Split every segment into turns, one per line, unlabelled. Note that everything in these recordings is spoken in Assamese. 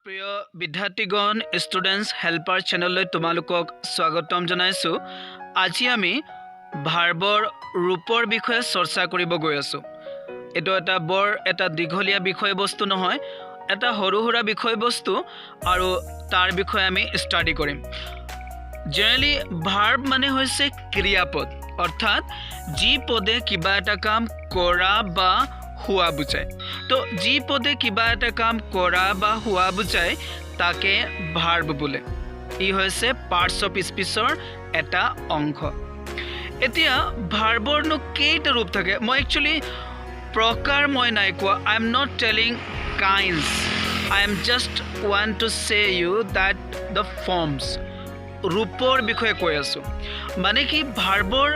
প্ৰিয় বিদ্যাৰ্থীগণ ষ্টুডেণ্টছ হেল্পাৰ চেনেললৈ তোমালোকক স্বাগতম জনাইছোঁ। আজি আমি ভাৰ্বৰ ৰূপৰ বিষয়ে চৰ্চা কৰিব গৈ আছোঁ। এইটো এটা দীঘলীয়া বিষয়বস্তু নহয়, এটা সৰু সুৰা বিষয়বস্তু আৰু তাৰ বিষয়ে আমি ষ্টাডি কৰিম। জেনেৰেলি ভাৰ্ব মানে হৈছে ক্ৰিয়াপদ, অৰ্থাৎ যি পদে কিবা এটা কাম কৰা বা হোৱা বুজায়। তো যি পদে কিবা এটা কাম কৰা বা হোৱা বুজায় তাকে ভাৰ্ব বোলে। ই হৈছে পাৰ্টছ অফ স্পীচৰ এটা অংশ। এতিয়া ভাৰ্বৰনো কেইটা ৰূপ থাকে? মই একচুৱেলি প্ৰকাৰ নাই কোৱা। I am not telling kinds, I am just want to say you that the forms, ৰূপৰ বিষয়ে কৈ আছোঁ। মানে কি, ভাৰ্বৰ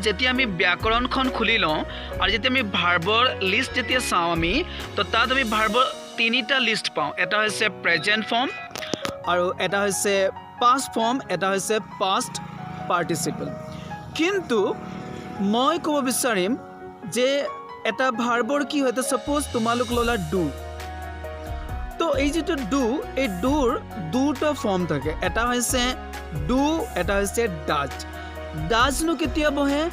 যেতিয়া আমি ব্যাকৰণখন খুলি লওঁ আৰু যেতিয়া আমি ভাৰ্বৰ লিষ্ট যেতিয়া চাওঁ আমি, তো তাত আমি ভাৰ্বৰ তিনিটা লিষ্ট পাওঁ। এটা হৈছে প্ৰেজেণ্ট ফৰ্ম, আৰু এটা হৈছে পাষ্ট ফৰ্ম, এটা হৈছে পাষ্ট পাৰ্টিচিপল। কিন্তু মই ক'ব বিচাৰিম যে এটা ভাৰ্বৰ কি হয়, ছাপ'জ তোমালোক ল'লা ডু। তো এই যিটো ডু, এই ডুৰ দুটা ফৰ্ম থাকে। এটা হৈছে ডু, এটা হৈছে ডাজ। ডাজনো কেতিয়া বহে?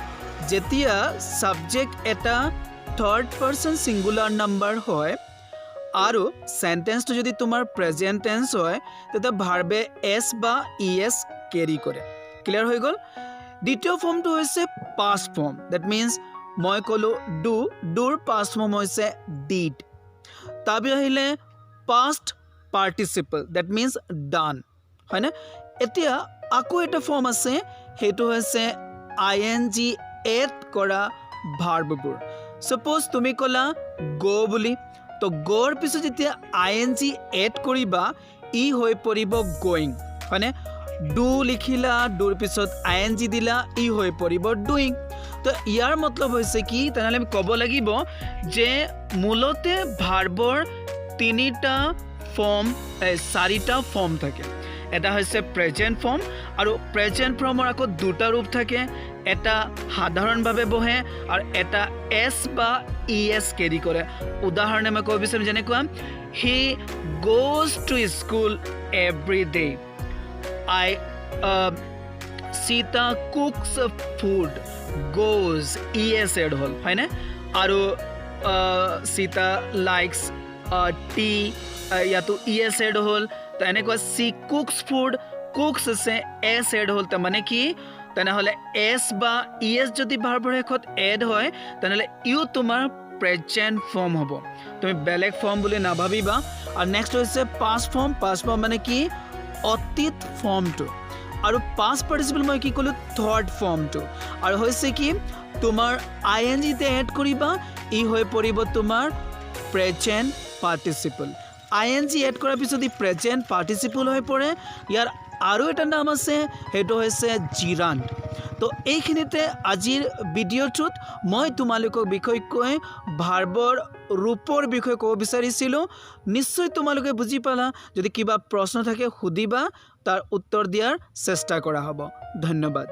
যেতিয়া ছাবজেক্ট এটা থাৰ্ড পাৰ্চন ছিংগুলাৰ নাম্বাৰ হয় আৰু চেণ্টেন্সটো যদি তোমাৰ প্ৰেজেণ্ট টেন্স হয়, তেতিয়া ভাৰ্বে এছ বা ই এছ কেৰি কৰে। ক্লিয়াৰ হৈ গ'ল? দ্বিতীয় ফৰ্মটো হৈছে পাষ্ট ফৰ্ম। ডেট মিনছ মই ক'লোঁ ডু, ডুৰ পাষ্ট ফৰ্ম হৈছে ডিড। তাৰপিছত আহিলে পাষ্ট পাৰ্টিচিপল, ডেট মিনছ ডান, হয়নে? এতিয়া আকৌ এটা ফৰ্ম আছে, সেইটো হৈছে ING এড কৰা ভাৰ্ববোৰ। ছাপ'জ তুমি ক'লা গ' বুলি, তো গ'ৰ পিছত যেতিয়া ING এড কৰিবা ই হৈ পৰিব গ'য়িং, হয়নে? ডু লিখিলা, ডুৰ পিছত ING দিলা, ই হৈ পৰিব ডুইং। তো ইয়াৰ মতলব হৈছে কি, তেনেহ'লে আমি ক'ব লাগিব যে মূলতে ভাৰ্বৰ চাৰিটা ফৰ্ম থাকে। এটা হৈছে প্ৰেজেণ্ট ফৰ্ম, আৰু প্ৰেজেণ্ট ফৰ্মৰ আকৌ দুটা ৰূপ থাকে। এটা সাধাৰণভাৱে বহে আৰু এটা এছ বা ই এছ কেৰি কৰে। উদাহৰণে মই ক'ব বিচাৰিম, যেনেকুৱা he goes to school every day. Sita cooks food, goes E S ed হ'ল, হয়নে? আৰু সীতা লাইকছ টি, ইয়াতো ই এছ এড হ'ল। তো এনেকুৱা চি কুকছ ফুড, কুকছ আছে, এছ এড হ'ল। তাৰমানে কি, তেনেহ'লে এছ বা ই এছ যদি ভাৰ্বৰ শেষত এড হয়, তেনেহ'লে ইও তোমাৰ প্ৰেজেণ্ট ফৰ্ম হ'ব। তুমি বেলেগ ফৰ্ম বুলি নাভাবিবা। আৰু নেক্সট হৈছে পাষ্ট ফৰ্ম। পাষ্ট ফৰ্ম মানে কি, অতীত ফৰ্মটো। আৰু পাষ্ট পাৰ্টিচিপল মই কি ক'লোঁ, থাৰ্ড ফৰ্মটো। আৰু হৈছে কি, তোমাৰ ING এড কৰিবা, ই হৈ পৰিব তোমাৰ প্ৰেজেণ্ট পাৰ্টিচিপল। ING এড কৰাৰ পিছত ই প্ৰেজেণ্ট পাৰ্টিচিপল হৈ পৰে। ইয়াৰ আৰু এটা নাম আছে, সেইটো হৈছে জিৰাণ্ড। তো এইখিনিতে আজিৰ ভিডিঅ'টোত মই তোমালোকক বিশেষকৈ ভাৰ্বৰ ৰূপৰ বিষয়ে ক'ব বিচাৰিছিলোঁ। নিশ্চয় তোমালোকে বুজি পালা। যদি কিবা প্ৰশ্ন থাকে সুধিবা, তাৰ উত্তৰ দিয়াৰ চেষ্টা কৰা হ'ব। ধন্যবাদ।